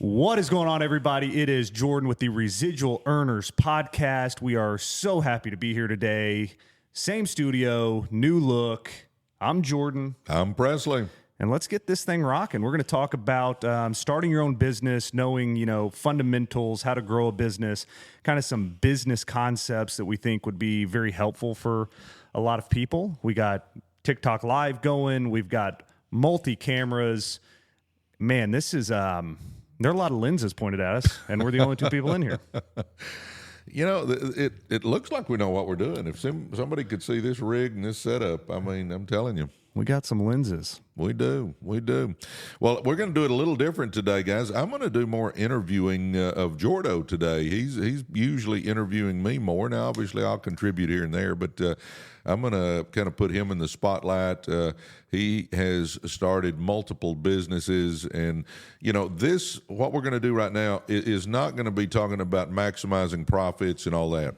What is going on, everybody? It is Jordan with the Residual Earners Podcast. We are so happy to be here today. Same studio, new look. I'm Jordan. I'm Presley. And let's get this thing rocking. We're going to talk about starting your own business, knowing, fundamentals, how to grow a business, kind of some business concepts that we think would be very helpful for a lot of people. We got TikTok Live going. We've got multi-cameras. Man, this is... there are a lot of lenses pointed at us, and we're the only two people in here. You know, it looks like we know what we're doing. If somebody could see this rig and this setup, I mean, I'm telling you. We got some lenses. We do. Well, we're going to do it a little different today, guys. I'm going to do more interviewing of Jordo today. He's usually interviewing me more. Now, obviously, I'll contribute here and there, but I'm going to kind of put him in the spotlight. He has started multiple businesses, and what we're going to do right now is not going to be talking about maximizing profits and all that.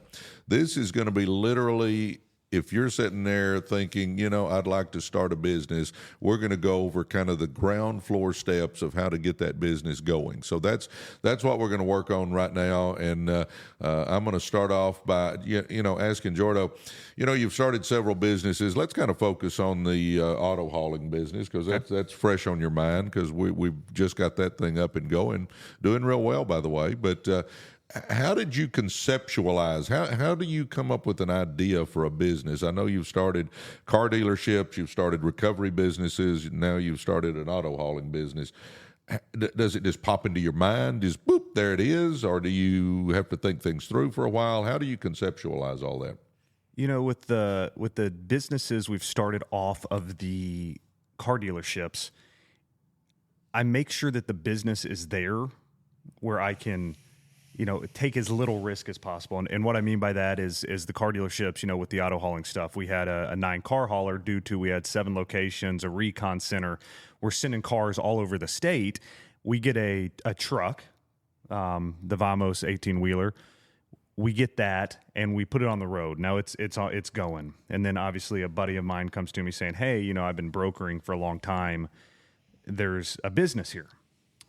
This is going to be literally, if you're sitting there thinking, I'd like to start a business, we're going to go over kind of the ground floor steps of how to get that business going. So that's what we're going to work on right now. And I'm going to start off by, asking Jordo, you've started several businesses. Let's kind of focus on the auto hauling business, because that's fresh on your mind, because we've just got that thing up and going, doing real well, by the way. But how did you conceptualize? How do you come up with an idea for a business? I know you've started car dealerships, you've started recovery businesses, now you've started an auto hauling business. Does it just pop into your mind? Just boop, there it is? Or do you have to think things through for a while? How do you conceptualize all that? With the businesses we've started off of the car dealerships, I make sure that the business is there where I can take as little risk as possible. And what I mean by that is the car dealerships, with the auto hauling stuff. We had a 9-car hauler we had 7 locations, a recon center. We're sending cars all over the state. We get a truck, the Vamos 18-wheeler. We get that and we put it on the road. Now it's going. And then obviously a buddy of mine comes to me saying, hey, I've been brokering for a long time. There's a business here.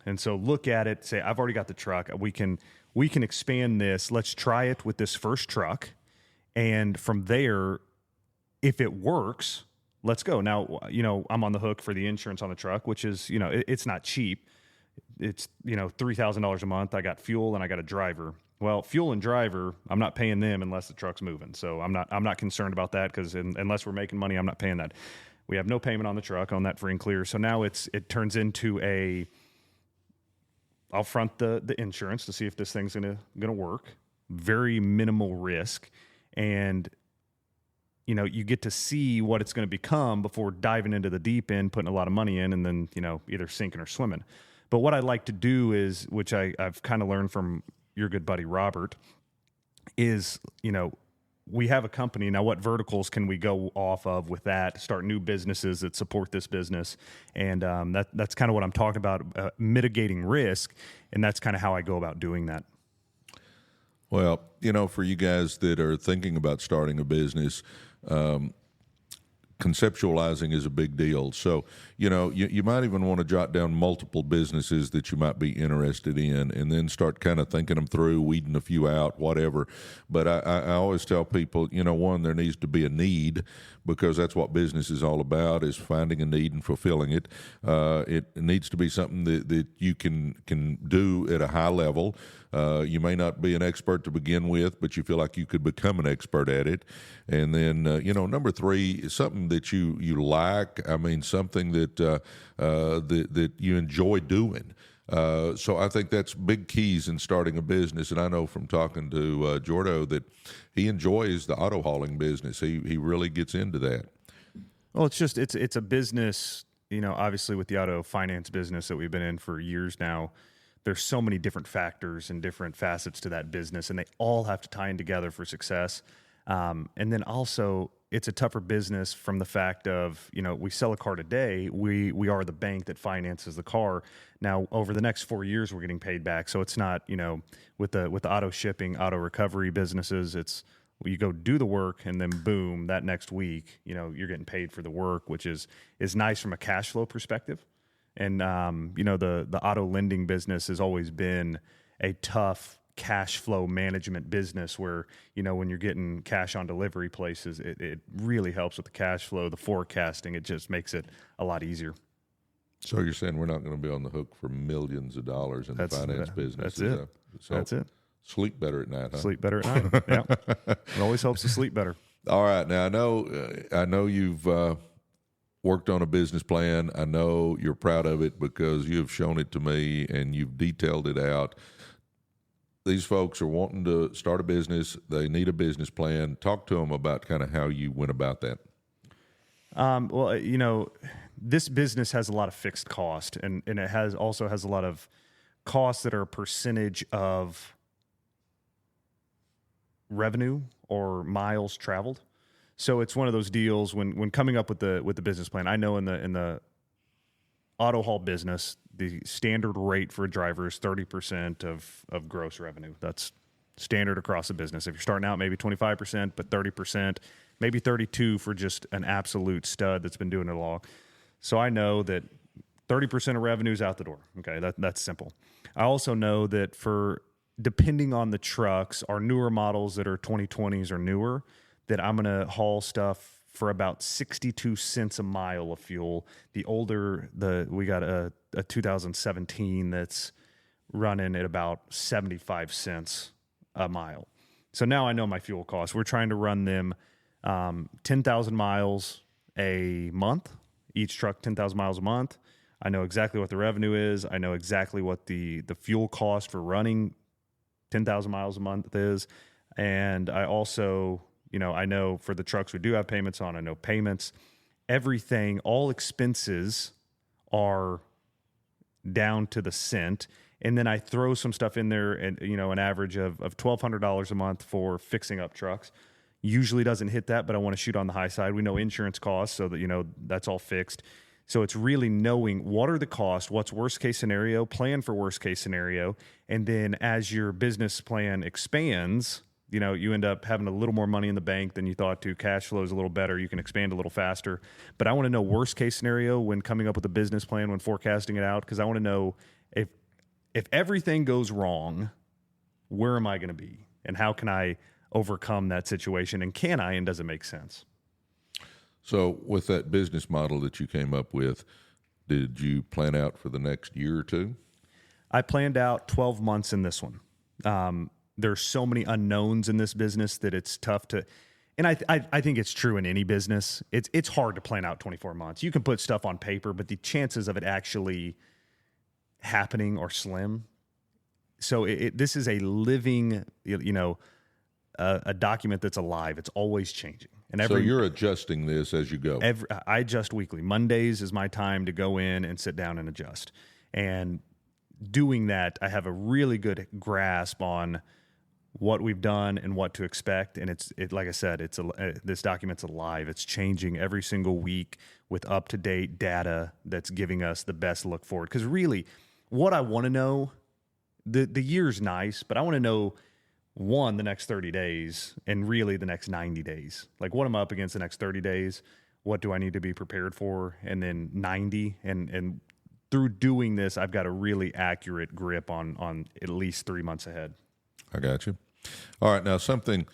And so look at it, say, I've already got the truck. We can expand this. Let's try it with this first truck. And from there, if it works, let's go. Now, I'm on the hook for the insurance on the truck, which is, it's not cheap. It's, $3,000 a month. I got fuel and I got a driver. Well, fuel and driver, I'm not paying them unless the truck's moving. So I'm not concerned about that, because unless we're making money, I'm not paying that. We have no payment on the truck, on that free and clear. So now it turns into I'll front the insurance to see if this thing's gonna work. Very minimal risk, and you get to see what it's going to become before diving into the deep end, putting a lot of money in, and then either sinking or swimming. But what I like to do is, which I've kind of learned from your good buddy Robert, is we have a company now. What verticals can we go off of with that? Start new businesses that support this business, and that's kind of what I'm talking about, mitigating risk, and that's kind of how I go about doing that. Well, for you guys that are thinking about starting a business, conceptualizing is a big deal. So, you might even want to jot down multiple businesses that you might be interested in, and then start kind of thinking them through, weeding a few out, whatever. But I always tell people, one, there needs to be a need, because that's what business is all about, is finding a need and fulfilling it. It needs to be something that you can do at a high level. You may not be an expert to begin with, but you feel like you could become an expert at it. And then, number 3 is something that you like. I mean, something that that you enjoy doing. So I think that's big keys in starting a business. And I know from talking to Jordo that he enjoys the auto hauling business. He really gets into that. Well, it's a business, obviously with the auto finance business that we've been in for years now. There's so many different factors and different facets to that business, and they all have to tie in together for success. And then also, it's a tougher business from the fact of, we sell a car today. We are the bank that finances the car. Now, over the next 4 years, we're getting paid back. So it's not, with the auto shipping, auto recovery businesses, it's you go do the work, and then boom, that next week, you're getting paid for the work, which is nice from a cash flow perspective. And the auto lending business has always been a tough cash flow management business where, when you're getting cash on delivery places, it really helps with the cash flow, the forecasting. It just makes it a lot easier. So you're saying we're not going to be on the hook for millions of dollars in the finance business? That's it. That's it. Sleep better at night, huh? Sleep better at night. Yeah. It always helps to sleep better. All right. Now, I know you've worked on a business plan. I know you're proud of it because you have shown it to me and you've detailed it out. These folks are wanting to start a business. They need a business plan. Talk to them about kind of how you went about that. Well, this business has a lot of fixed cost, and it also has a lot of costs that are a percentage of revenue or miles traveled. So it's one of those deals when coming up with the business plan. I know in the auto haul business, the standard rate for a driver is 30% of gross revenue. That's standard across the business. If you're starting out, maybe 25%, but 30%, maybe 32% for just an absolute stud that's been doing it all. So I know that 30% of revenue is out the door. Okay, that's simple. I also know that depending on the trucks, our newer models that are 2020s or newer, that I'm going to haul stuff for about 62 cents a mile of fuel. The older, we got a 2017 that's running at about 75 cents a mile. So now I know my fuel costs. We're trying to run them 10,000 miles a month, each truck 10,000 miles a month. I know exactly what the revenue is. I know exactly what the fuel cost for running 10,000 miles a month is. And I also, I know for the trucks we do have payments on, I know payments, everything, all expenses are down to the cent. And then I throw some stuff in there and, an average of $1,200 a month for fixing up trucks. Usually doesn't hit that, but I want to shoot on the high side. We know insurance costs, so that, that's all fixed. So it's really knowing what are the costs, what's worst case scenario, plan for worst case scenario. And then as your business plan expands, you end up having a little more money in the bank than you thought to. Cash flow is a little better. You can expand a little faster. But I want to know worst case scenario when coming up with a business plan, when forecasting it out, because I want to know if everything goes wrong, where am I going to be? And how can I overcome that situation? And can I, and does it make sense? So with that business model that you came up with, did you plan out for the next year or two? I planned out 12 months in this one. There's so many unknowns in this business that it's tough to, and I think it's true in any business. It's hard to plan out 24 months. You can put stuff on paper, but the chances of it actually happening are slim. So this is a living, a document that's alive. It's always changing. And so you're adjusting this as you go. I adjust weekly. Mondays is my time to go in and sit down and adjust. And doing that, I have a really good grasp on what we've done and what to expect. And it's like I said, this document's alive. It's changing every single week with up-to-date data that's giving us the best look forward. Because really, what I want to know, the year's nice, but I want to know, the next 30 days and really the next 90 days. Like, what am I up against the next 30 days? What do I need to be prepared for? And then 90. And through doing this, I've got a really accurate grip on at least 3 months ahead. I got you. All right. Now, something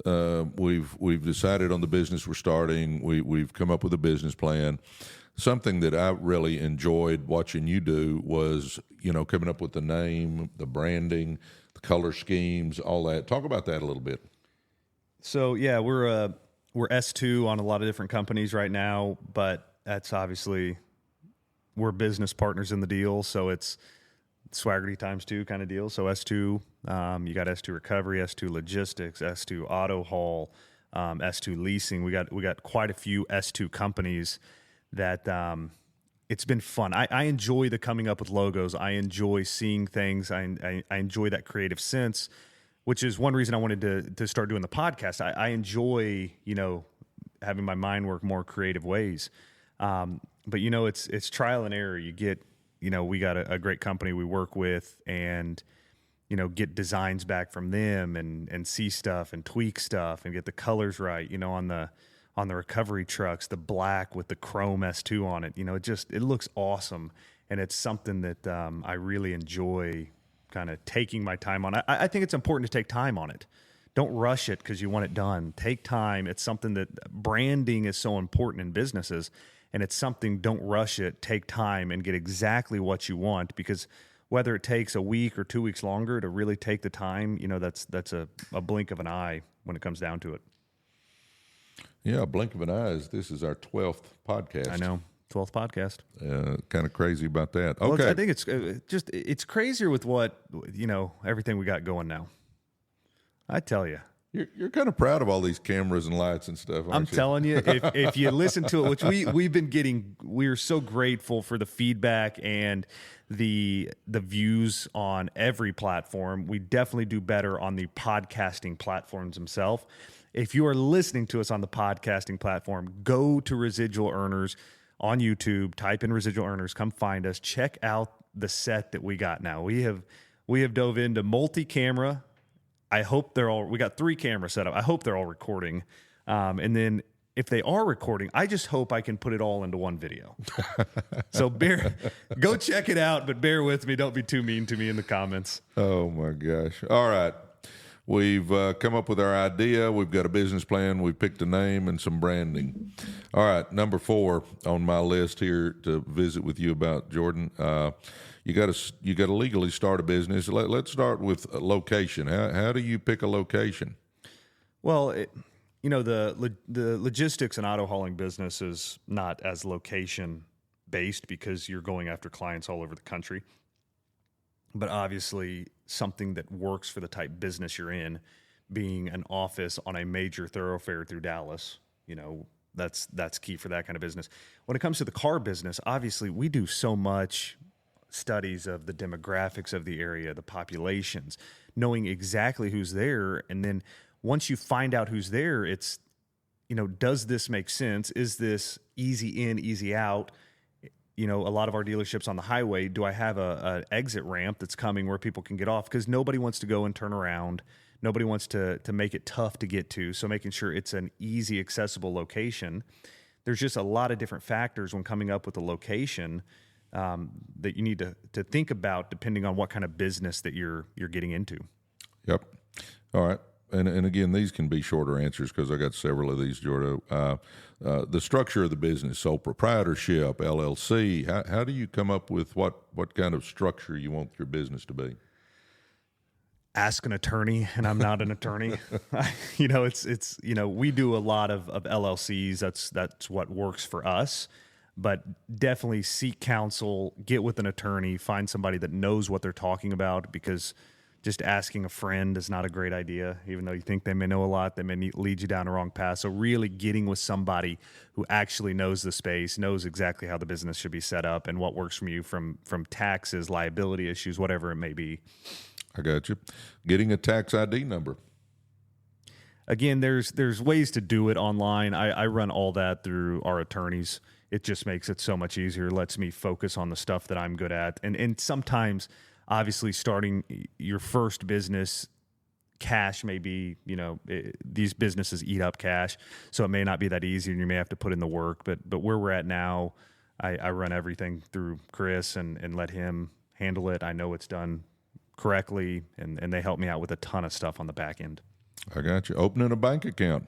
we've decided on the business we're starting. We've come up with a business plan. Something that I really enjoyed watching you do was, coming up with the name, the branding, the color schemes, all that. Talk about that a little bit. So yeah, we're S2 on a lot of different companies right now, but that's obviously we're business partners in the deal, so it's Swaggerty times 2 kind of deal. So S2, you got S2 Recovery, S2 Logistics, S2 Auto Haul, S2 Leasing. We got quite a few S2 companies that it's been fun. I enjoy the coming up with logos. I enjoy seeing things. I enjoy that creative sense, which is one reason I wanted to start doing the podcast. I enjoy, having my mind work more creative ways. But it's trial and error. You get, we got a great company we work with and, get designs back from them and see stuff and tweak stuff and get the colors right, on the recovery trucks, the black with the chrome S2 on it, it looks awesome. and it's something that I really enjoy kind of taking my time on. I think it's important to take time on it. Don't rush it because you want it done. Take time. It's something that branding is so important in businesses, and it's something, don't rush it. Take time and get exactly what you want, because whether it takes a week or 2 weeks longer to really take the time, that's a blink of an eye when it comes down to it. Yeah, a blink of an eye. This is our 12th podcast. I know. 12th podcast. Kind of crazy about that. Well, Okay. I think it's crazier with what, everything we got going now. I tell you. You're kind of proud of all these cameras and lights and stuff, aren't I'm you? telling you, if you listen to it, which we've been getting, we're so grateful for the feedback and the views on every platform. We definitely do better on the podcasting platforms themselves. If you are listening to us on the podcasting platform, go to Residual Earners on YouTube, type in Residual Earners, come find us, check out the set that we got now. We have dove into multi-camera. I hope we got 3 cameras set up. I hope they're all recording. And then if they are recording, I just hope I can put it all into one video. So go check it out, but bear with me. Don't be too mean to me in the comments. Oh my gosh. All right. We've come up with our idea. We've got a business plan. We've picked a name and some branding. All right. Number 4 on my list here to visit with you about, Jordan. You got to legally start a business. Let's start with a location. How do you pick a location? Well, the logistics and auto hauling business is not as location based because you're going after clients all over the country. But obviously, something that works for the type business you're in, being an office on a major thoroughfare through Dallas, that's key for that kind of business. When it comes to the car business, obviously, we do so much studies of the demographics of the area, the populations, knowing exactly who's there. And then once you find out who's there, it's, does this make sense? Is this easy in, easy out? A lot of our dealerships on the highway, do I have an exit ramp that's coming where people can get off? Because nobody wants to go and turn around. Nobody wants to make it tough to get to. So making sure it's an easy, accessible location. There's just a lot of different factors when coming up with a location that you need to think about depending on what kind of business that you're getting into. Yep. All right. And again, these can be shorter answers because I got several of these, Jordo. The structure of the business, sole proprietorship, LLC. How do you come up with what kind of structure you want your business to be? Ask an attorney, and I'm not an attorney. It's we do a lot of LLCs. That's what works for us. But definitely seek counsel, get with an attorney, find somebody that knows what they're talking about, because just asking a friend is not a great idea. Even though you think they may know a lot, they may lead you down a wrong path. So really getting with somebody who actually knows the space, knows exactly how the business should be set up and what works for you from taxes, liability issues, whatever it may be. I got you. Getting a tax ID number. Again, there's ways to do it online. I run all that through our attorneys. It just makes it so much easier, lets me focus on the stuff that I'm good at. And sometimes, obviously, starting your first business, cash may be, these businesses eat up cash, so it may not be that easy and you may have to put in the work. But where we're at now, I run everything through Chris and let him handle it. I know it's done correctly, and they help me out with a ton of stuff on the back end. I got you. Opening a bank account.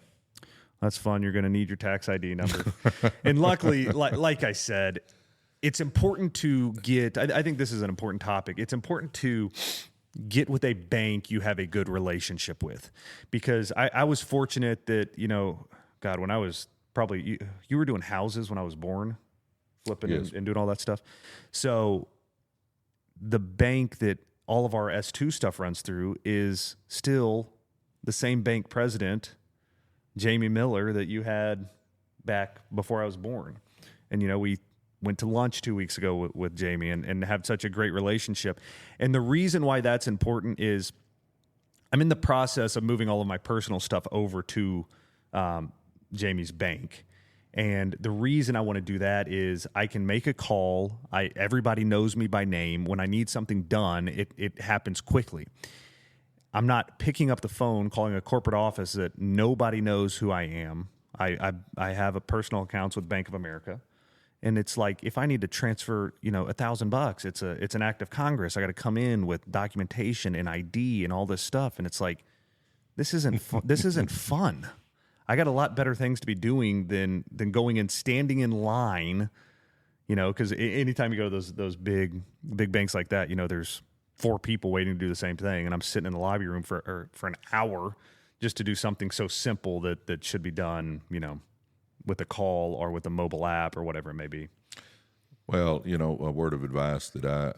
That's fun. You're going to need your tax ID number. And luckily, like I said, it's important to get, I think this is an important topic. It's important to get with a bank you have a good relationship with, because I was fortunate that, God, when I was probably, you were doing houses when I was born, flipping Yes. and doing all that stuff. So the bank that all of our S2 stuff runs through is still the same bank president, Jamie Miller, that you had back before I was born. And, we went to lunch 2 weeks ago with Jamie and have such a great relationship. And the reason why that's important is I'm in the process of moving all of my personal stuff over to Jamie's bank. And the reason I want to do that is I can make a call. Everybody knows me by name. When I need something done, it happens quickly. I'm not picking up the phone, calling a corporate office that nobody knows who I am. I have a personal accounts with Bank of America, And it's like, if I need to transfer, $1,000, it's an act of Congress. I got to come in with documentation and ID and all this stuff. And it's like, this isn't this isn't fun. I got a lot better things to be doing than going and standing in line, because anytime you go to those big banks like that, there's 4 people waiting to do the same thing. And I'm sitting in the lobby room for an hour just to do something so simple that should be done, with a call or with a mobile app or whatever it may be. Well, a word of advice that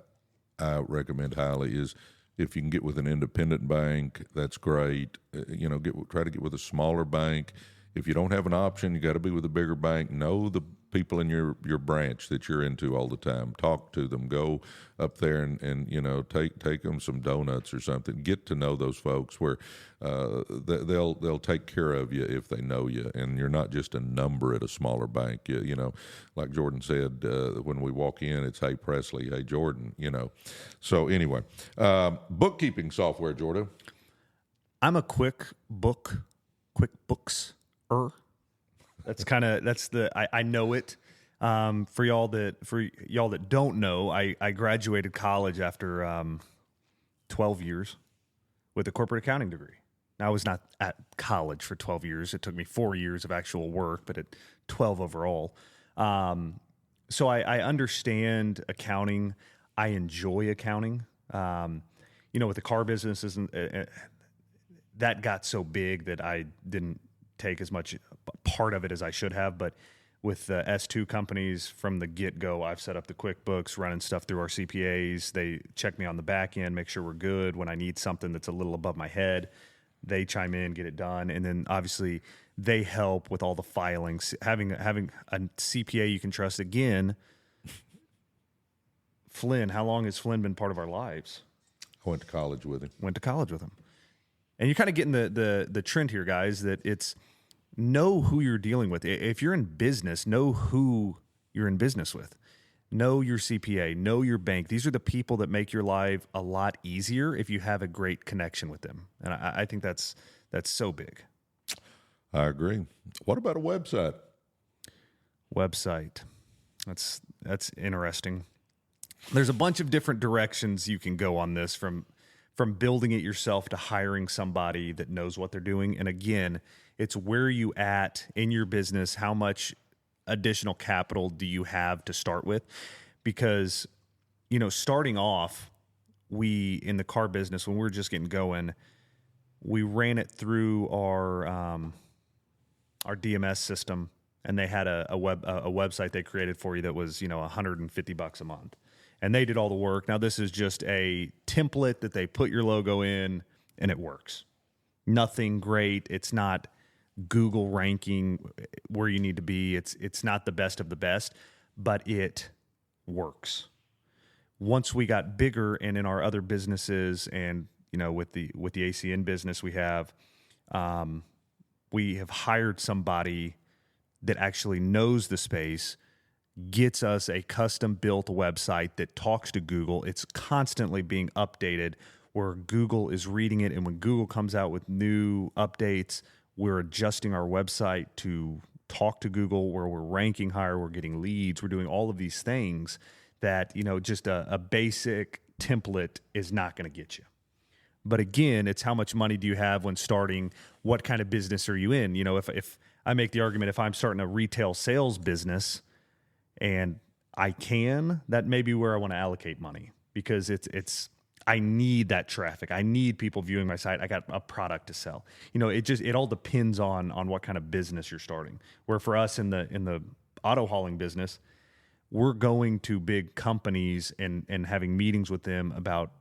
I recommend highly is, if you can get with an independent bank, that's great. Try to get with a smaller bank. If you don't have an option, you got to be with a bigger bank. Know the people in your branch that you're into all the time. Talk to them. Go up there and take them some donuts or something. Get to know those folks where they'll take care of you if they know you, and you're not just a number at a smaller bank. Like Jordan said, when we walk in, it's hey Presley, hey Jordan. So anyway, bookkeeping software, Jordan. I'm a QuickBooks. I know it. For y'all that don't know, I graduated college after 12 years with a corporate accounting degree. Now, I was not at college for 12 years. It took me 4 years of actual work, but at 12 overall. So I understand accounting. I enjoy accounting. With the car business, that got so big that I didn't take as much part of it as I should have. But with the S2 companies from the get-go, I've set up the QuickBooks, running stuff through our CPAs. They check me on the back end, make sure we're good. When I need something that's a little above my head, they chime in, get it done. And then obviously they help with all the filings. Having a CPA you can trust. Again, Flynn, how long has Flynn been part of our lives? I went to college with him. And you're kind of getting the trend here, guys, that it's know who you're dealing with. If you're in business, know who you're in business with. Know your CPA, know your bank. These are the people that make your life a lot easier if you have a great connection with them. And I think that's so big. I agree. What about a website? That's interesting. There's a bunch of different directions you can go on this, from building it yourself to hiring somebody that knows what they're doing. And again, it's where you at in your business, how much additional capital do you have to start with? Because, starting off, in the car business, when we were just getting going, we ran it through our DMS system, and they had a website they created for you that was, $150 a month. And they did all the work. Now, this is just a template that they put your logo in, and it works. Nothing great. It's not Google ranking where you need to be. It's not the best of the best, but it works. Once we got bigger, and in our other businesses, and with the ACN business we have hired somebody that actually knows the space, gets us a custom-built website that talks to Google. It's constantly being updated, where Google is reading it, and when Google comes out with new updates, we're adjusting our website to talk to Google, where we're ranking higher, we're getting leads, we're doing all of these things that, just a basic template is not going to get you. But again, it's how much money do you have when starting? What kind of business are you in? If I make the argument, if I'm starting a retail sales business, and that may be where I want to allocate money, because I need that traffic. I need people viewing my site. I got a product to sell. It all depends on what kind of business you're starting. Where for us in the auto hauling business, we're going to big companies and having meetings with them about,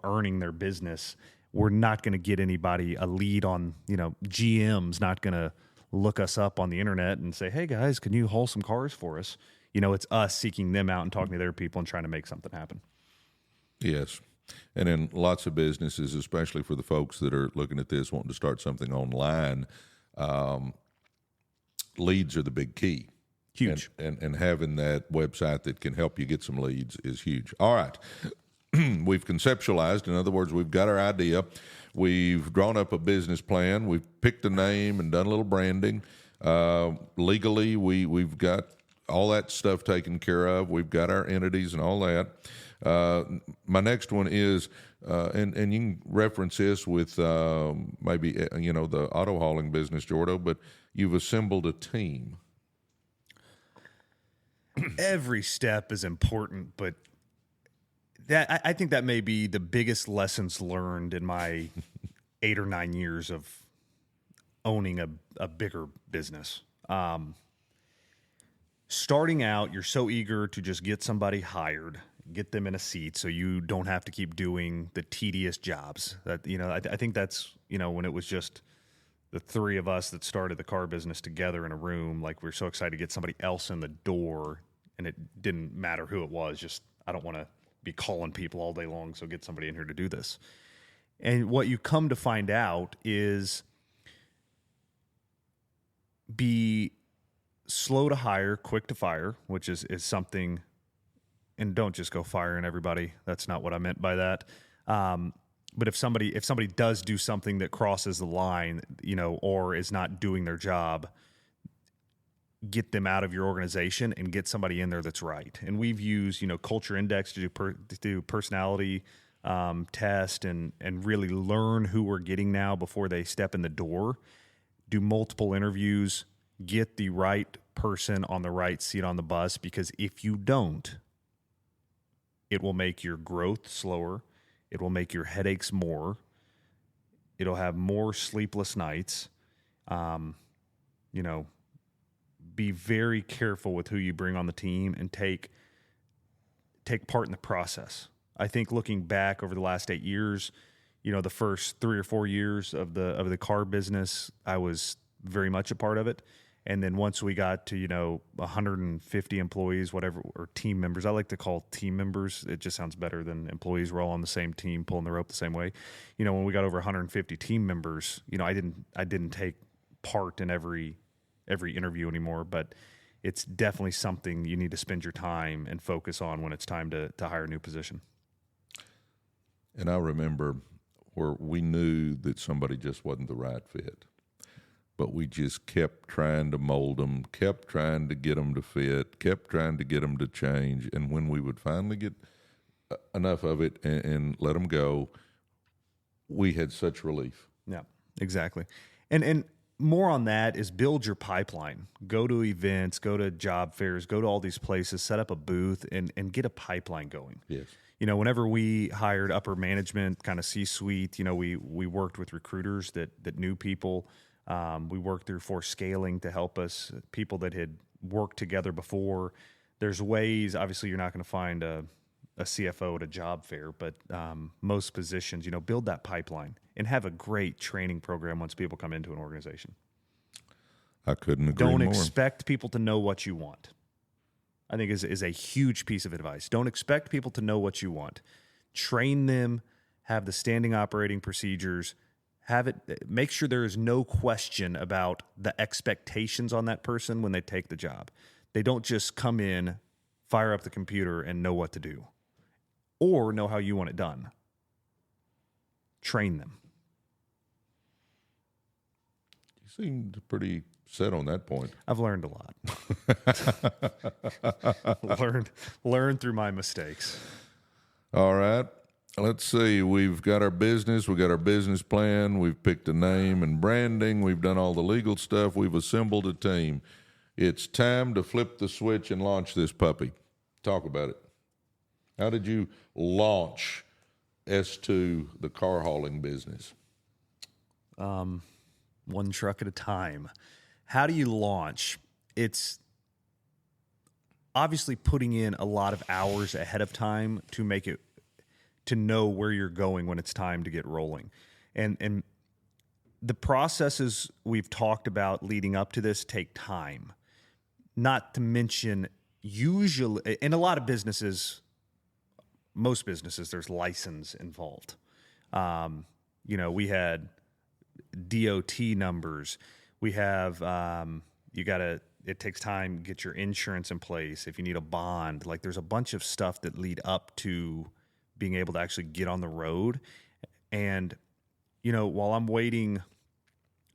earning their business. We're not going to get anybody a lead on, GM's not going to look us up on the internet and say, hey guys, can you haul some cars for us? It's us seeking them out and talking to their people and trying to make something happen. Yes. And in lots of businesses, especially for the folks that are looking at this, wanting to start something online, leads are the big key. Huge. And having that website that can help you get some leads is huge. All right. We've conceptualized. In other words, we've got our idea. We've drawn up a business plan. We've picked a name and done a little branding. Legally, we've got all that stuff taken care of. We've got our entities and all that. My next one is, and you can reference this with maybe the auto hauling business, Jordo, but you've assembled a team. Every step is important, but I think that may be the biggest lessons learned in my 8 or 9 years of owning a bigger business. Starting out, you're so eager to just get somebody hired, get them in a seat so you don't have to keep doing the tedious jobs. That I think that's when it was just the three of us that started the car business together in a room, like we're so excited to get somebody else in the door, and it didn't matter who it was. Just I don't want to be calling people all day long, so get somebody in here to do this. And what you come to find out is be slow to hire, quick to fire, which is something, and don't just go firing everybody. That's not what I meant by that. But if somebody does do something that crosses the line, or is not doing their job, get them out of your organization and get somebody in there that's right. And we've used, Culture Index to do personality test and really learn who we're getting now before they step in the door. Do multiple interviews, get the right person on the right seat on the bus, because if you don't, it will make your growth slower. It will make your headaches more. It'll have more sleepless nights. Be very careful with who you bring on the team and take part in the process. I think looking back over the last 8 years, the first 3 or 4 years of the car business, I was very much a part of it. And then once we got to, 150 employees, whatever, or team members, I like to call team members. It just sounds better than employees. We're all on the same team, pulling the rope the same way. When we got over 150 team members, I didn't take part in every interview anymore, but it's definitely something you need to spend your time and focus on when it's time to hire a new position. And I remember where we knew that somebody just wasn't the right fit, but we just kept trying to mold them, kept trying to get them to fit, kept trying to get them to change. And when we would finally get enough of it and let them go, we had such relief. Yeah, exactly. And more on that is build your pipeline. Go to events, go to job fairs, go to all these places, set up a booth, and get a pipeline going. Yes. Whenever we hired upper management, kind of C-suite, we worked with recruiters that knew people. We worked through Force Scaling to help us, people that had worked together before. There's ways, obviously you're not going to find a CFO at a job fair, but most positions, build that pipeline and have a great training program once people come into an organization. I couldn't agree more. Don't expect people to know what you want. I think is a huge piece of advice. Don't expect people to know what you want. Train them, have the standing operating procedures, make sure there is no question about the expectations on that person when they take the job. They don't just come in, fire up the computer, and know what to do or know how you want it done. Train them. You seemed pretty set on that point. I've learned a lot. learned through my mistakes. All right. Let's see. We've got our business. We've got our business plan. We've picked a name and branding. We've done all the legal stuff. We've assembled a team. It's time to flip the switch and launch this puppy. Talk about it. How did you launch S2, the car hauling business? One truck at a time. How do you launch? It's obviously putting in a lot of hours ahead of time to know where you're going when it's time to get rolling. And the processes we've talked about leading up to this take time. Not to mention, usually, in a lot of businesses, most businesses, there's license involved. We had DOT numbers. We have, it takes time to get your insurance in place. If you need a bond, there's a bunch of stuff that lead up to being able to actually get on the road. And, while I'm waiting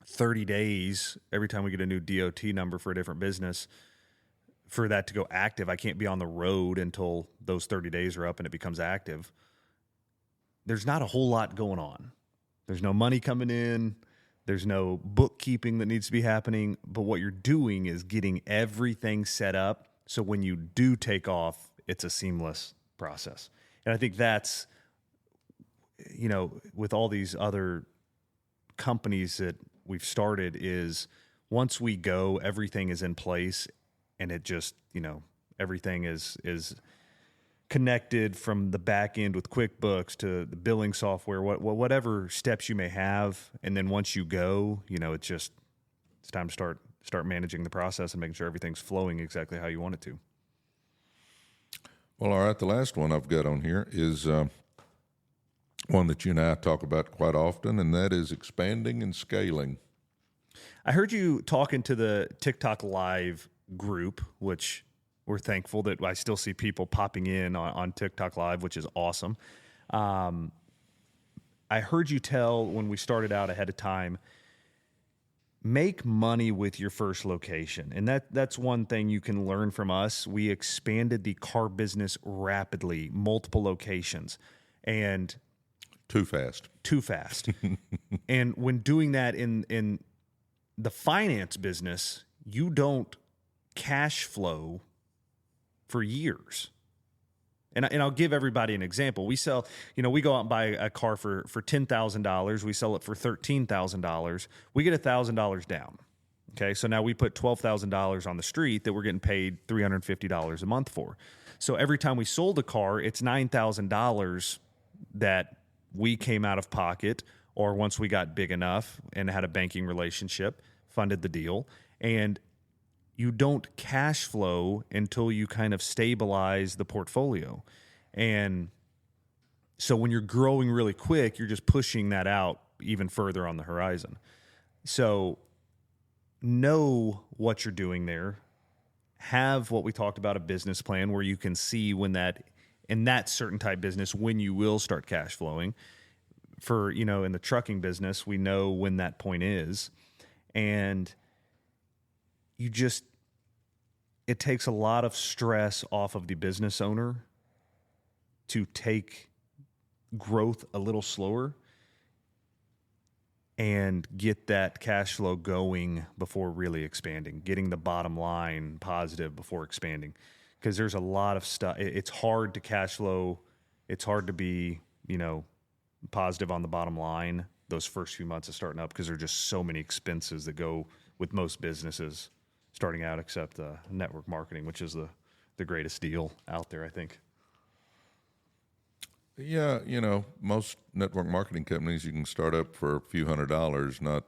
30 days every time we get a new DOT number for a different business, for that to go active. I can't be on the road until those 30 days are up and it becomes active. There's not a whole lot going on. There's no money coming in. There's no bookkeeping that needs to be happening. But what you're doing is getting everything set up so when you do take off, it's a seamless process. And I think that's, with all these other companies that we've started, is once we go, everything is in place, and it just, everything is connected from the back end with QuickBooks to the billing software, whatever steps you may have. And then once you go, it's time to start managing the process and making sure everything's flowing exactly how you want it to. Well, all right. The last one I've got on here is one that you and I talk about quite often, and that is expanding and scaling. I heard you talking to the TikTok Live group, which we're thankful that I still see people popping in on TikTok Live, which is awesome. I heard you tell when we started out ahead of time, make money with your first location. And that's one thing you can learn from us. We expanded the car business rapidly, multiple locations, and too fast. And when doing that in the finance business, you don't cash flow for years. And I'll give everybody an example. We sell, we go out and buy a car for $10,000. We sell it for $13,000. We get $1,000 down. Okay, so now we put $12,000 on the street that we're getting paid $350 a month for. So every time we sold a car, it's $9,000 that we came out of pocket, or once we got big enough and had a banking relationship, funded the deal. And you don't cash flow until you kind of stabilize the portfolio. And so when you're growing really quick, you're just pushing that out even further on the horizon. So know what you're doing there. Have what we talked about, a business plan where you can see when that, in that certain type business, when you will start cash flowing. For, in the trucking business, we know when that point is. And it takes a lot of stress off of the business owner to take growth a little slower and get that cash flow going before really expanding, getting the bottom line positive before expanding. Because there's a lot of stuff. It's hard to cash flow. It's hard to be, positive on the bottom line those first few months of starting up, because there are just so many expenses that go with most businesses starting out, except network marketing, which is the greatest deal out there, I think. Yeah, most network marketing companies you can start up for a few $100s, not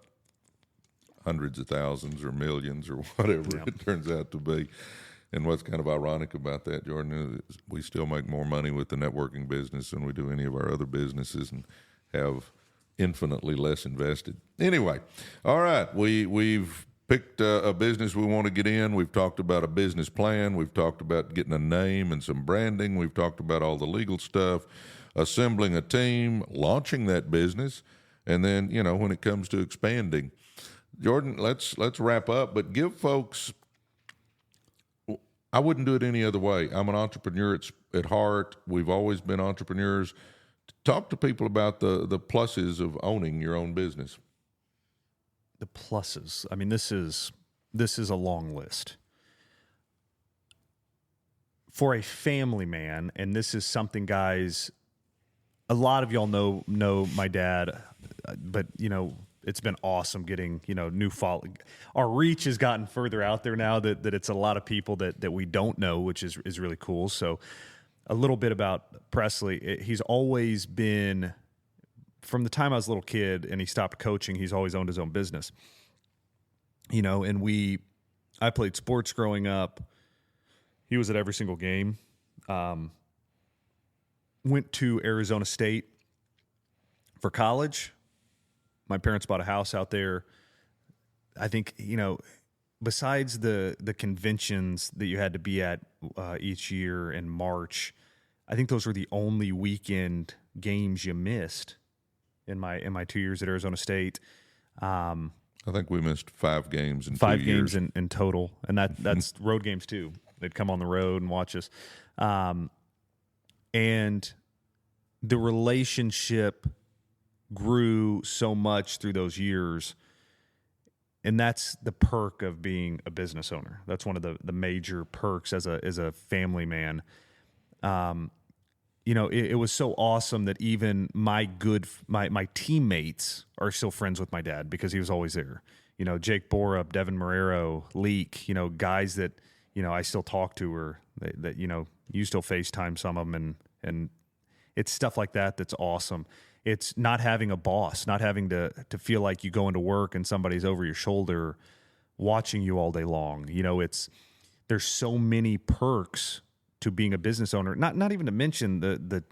hundreds of thousands or millions or whatever it turns out to be. And what's kind of ironic about that, Jordan, is we still make more money with the networking business than we do any of our other businesses, and have infinitely less invested. Anyway, all right, we've picked a business we want to get in. We've talked about a business plan. We've talked about getting a name and some branding. We've talked about all the legal stuff, assembling a team, launching that business, and then, when it comes to expanding. Jordan, let's wrap up, but give folks, I wouldn't do it any other way. I'm an entrepreneur at heart. We've always been entrepreneurs. Talk to people about the pluses of owning your own business. The pluses. I mean, this is a long list. For a family man, and this is something, guys, a lot of y'all know my dad, but it's been awesome getting, new follow. Our reach has gotten further out there now that it's a lot of people that we don't know, which is really cool. So a little bit about Presley. He's always been, from the time I was a little kid and he stopped coaching, he's always owned his own business. And I played sports growing up. He was at every single game. Went to Arizona State for college. My parents bought a house out there. I think, besides the conventions that you had to be at each year in March, I think those were the only weekend games you missed in my 2 years at Arizona State. I think we missed 5 games in 2 years. 5 games in total, and that's road games too. They'd come on the road and watch us. And the relationship grew so much through those years. And that's the perk of being a business owner. That's one of the major perks as a family man. It was so awesome that even my teammates are still friends with my dad because he was always there. Jake Borup, Devin Marrero, Leak, guys that, I still talk to, or that you still FaceTime some of them, and it's stuff like that that's awesome. It's not having a boss, not having to feel like you go into work and somebody's over your shoulder watching you all day long. There's so many perks to being a business owner, not even to mention the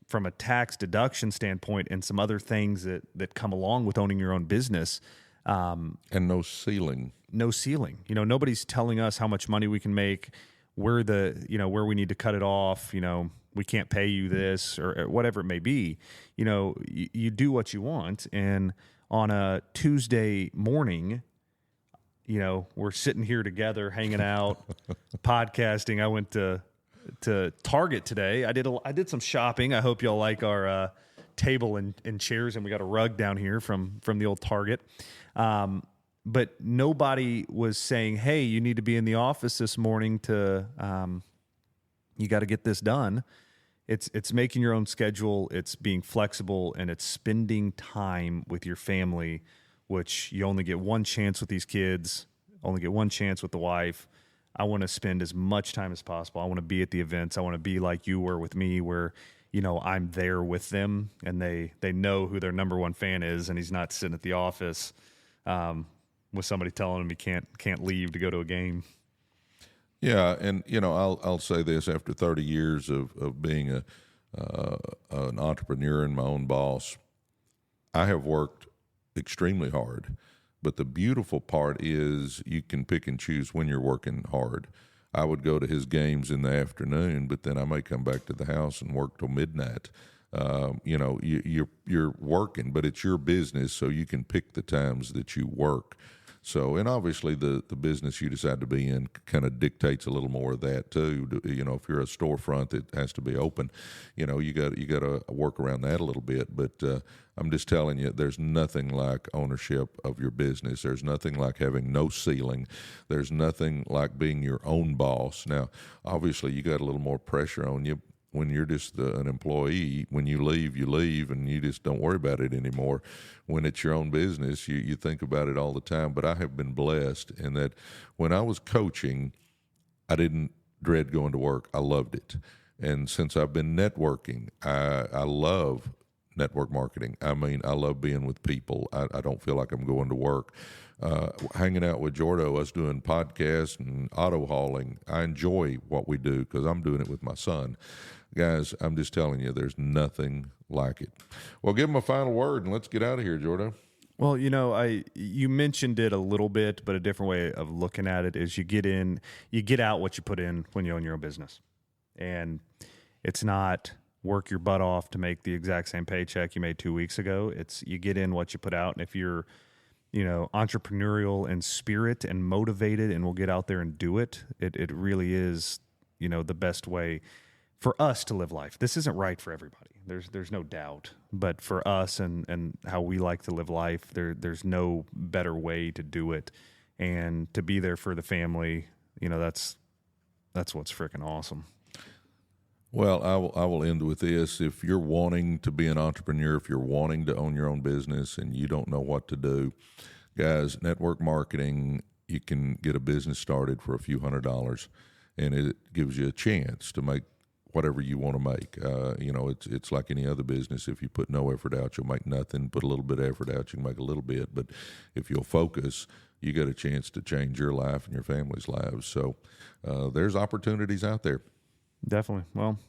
from a tax deduction standpoint and some other things that come along with owning your own business. And no ceiling. No ceiling. Nobody's telling us how much money we can make, where we need to cut it off. We can't pay you this or whatever it may be. You do what you want. And on a Tuesday morning, we're sitting here together, hanging out, podcasting. I went to Target today. I did some shopping. I hope y'all like our table and chairs, and we got a rug down here from the old Target. But nobody was saying, "Hey, you need to be in the office this morning to you got to get this done." It's making your own schedule. It's being flexible, and it's spending time with your family, which you only get one chance with these kids, only get one chance with the wife. I want to spend as much time as possible. I want to be at the events. I want to be like you were with me, where, I'm there with them, and they know who their number one fan is, and he's not sitting at the office with somebody telling him he can't leave to go to a game. Yeah, and I'll say this: after 30 years of being an entrepreneur and my own boss, I have worked extremely hard. But the beautiful part is you can pick and choose when you're working hard. I would go to his games in the afternoon, but then I may come back to the house and work till midnight. You're working, but it's your business, so you can pick the times that you work. So, and obviously the business you decide to be in kind of dictates a little more of that too. If you're a storefront that has to be open, you got to work around that a little bit. But I'm just telling you, there's nothing like ownership of your business. There's nothing like having no ceiling. There's nothing like being your own boss. Now, obviously, you got a little more pressure on you when you're just an employee. When you leave, and you just don't worry about it anymore. When it's your own business, you think about it all the time. But I have been blessed in that when I was coaching, I didn't dread going to work. I loved it. And since I've been networking, I love network marketing. I mean, I love being with people. I don't feel like I'm going to work. Hanging out with Jordo, us doing podcasts and auto hauling, I enjoy what we do because I'm doing it with my son. Guys, I'm just telling you, there's nothing like it. Well, give him a final word and let's get out of here, Jordo. Well, you mentioned it a little bit, but a different way of looking at it is you get out what you put in when you own your own business. And it's not work your butt off to make the exact same paycheck you made 2 weeks ago. It's you get in what you put out. And if you're, entrepreneurial in spirit and motivated and will get out there and do it, it really is, the best way for us to live life. This isn't right for everybody. There's no doubt. But for us and how we like to live life, there's no better way to do it. And to be there for the family, that's what's freaking awesome. Well, I will end with this. If you're wanting to be an entrepreneur, if you're wanting to own your own business and you don't know what to do, guys, network marketing, you can get a business started for a few $100s, and it gives you a chance to make whatever you want to make. It's like any other business. If you put no effort out, you'll make nothing. Put a little bit of effort out, you can make a little bit. But if you'll focus, you get a chance to change your life and your family's lives. So there's opportunities out there. Definitely. Well,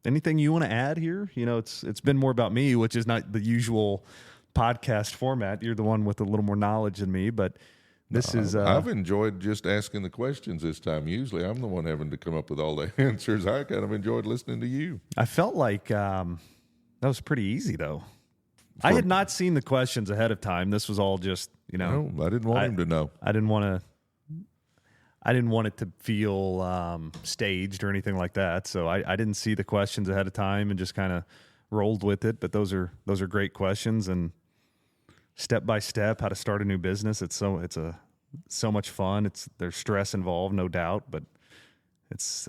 anything you want to add here? It's been more about me, which is not the usual podcast format. You're the one with a little more knowledge than me, but this is... I've enjoyed just asking the questions this time. Usually I'm the one having to come up with all the answers. I kind of enjoyed listening to you. I felt like that was pretty easy, though. I had not seen the questions ahead of time. This was all just, No, I didn't want him to know. I didn't want to... I didn't want it to feel staged or anything like that. So I didn't see the questions ahead of time and just kind of rolled with it. But those are great questions, and step by step how to start a new business. It's so much fun. There's stress involved, no doubt, but it's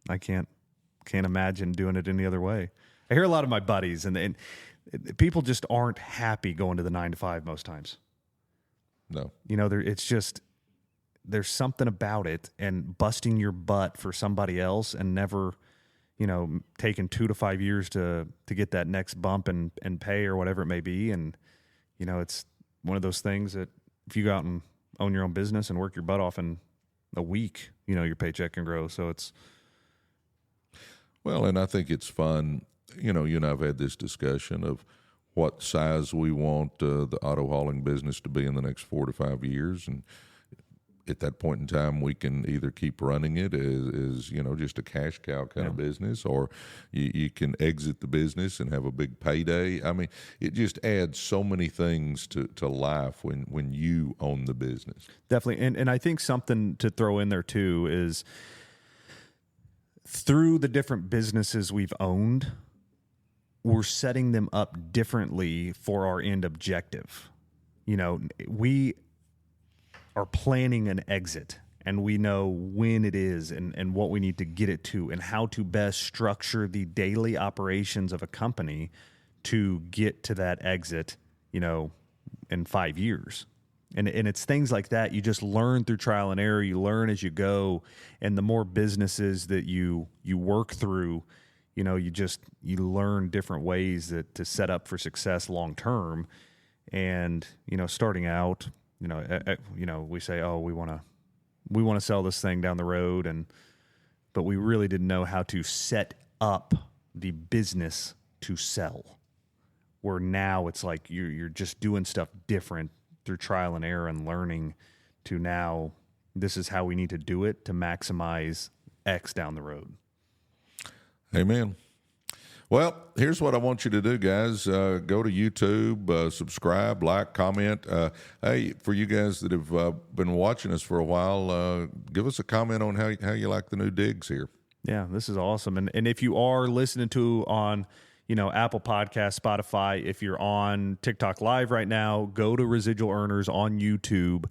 I can't imagine doing it any other way. I hear a lot of my buddies, and people just aren't happy going to the 9 to 5 most times. No, it's just, there's something about it, and busting your butt for somebody else and never, taking 2 to 5 years to get that next bump and pay or whatever it may be. And, it's one of those things that if you go out and own your own business and work your butt off in a week, your paycheck can grow. So it's, well, and I think it's fun. You and I have had this discussion of what size we want the auto hauling business to be in the next 4 to 5 years. And at that point in time, we can either keep running it as just a cash cow kind of business, or you can exit the business and have a big payday. I mean, it just adds so many things to life when you own the business. Definitely. And I think something to throw in there too is, through the different businesses we've owned, we're setting them up differently for our end objective. We are planning an exit, and we know when it is and what we need to get it to, and how to best structure the daily operations of a company to get to that exit, in 5 years. And it's things like that. You just learn through trial and error. You learn as you go. And the more businesses that you work through, you learn different ways to set up for success long term. And, starting out, we say, oh, we want to sell this thing down the road. But we really didn't know how to set up the business to sell. Where now it's like you're just doing stuff different through trial and error and learning, to now this is how we need to do it to maximize X down the road. Amen. Well, here's what I want you to do, guys. Go to YouTube, subscribe, like, comment. Hey, for you guys that have been watching us for a while, give us a comment on how you like the new digs here. Yeah, this is awesome. And if you are listening to on Apple Podcasts, Spotify, if you're on TikTok Live right now, go to Residual Earners on YouTube,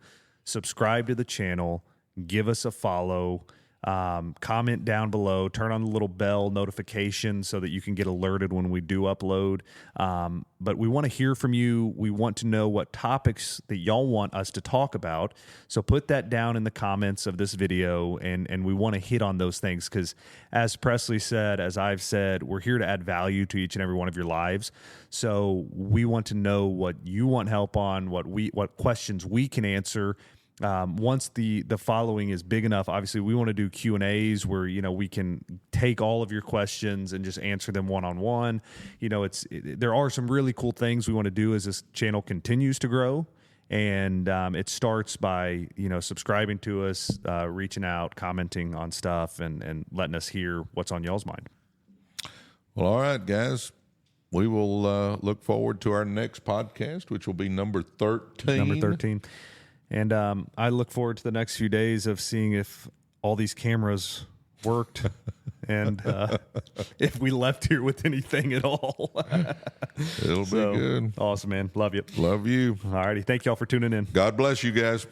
subscribe to the channel, give us a follow, comment down below, turn on the little bell notification so that you can get alerted when we do upload. But we want to hear from you. We want to know what topics that y'all want us to talk about. So put that down in the comments of this video, and we want to hit on those things, because as Presley said, as I've said, we're here to add value to each and every one of your lives. So we want to know what you want help on, what questions we can answer. Once the following is big enough, obviously we want to do Q&As where, we can take all of your questions and just answer them one-on-one. There are some really cool things we want to do as this channel continues to grow. And it starts by, subscribing to us, reaching out, commenting on stuff, and letting us hear what's on y'all's mind. Well, all right, guys. We will look forward to our next podcast, which will be number 13. Number 13. And I look forward to the next few days of seeing if all these cameras worked and if we left here with anything at all. It'll be good. Awesome, man. Love you. Love you. All righty. Thank y'all for tuning in. God bless you guys.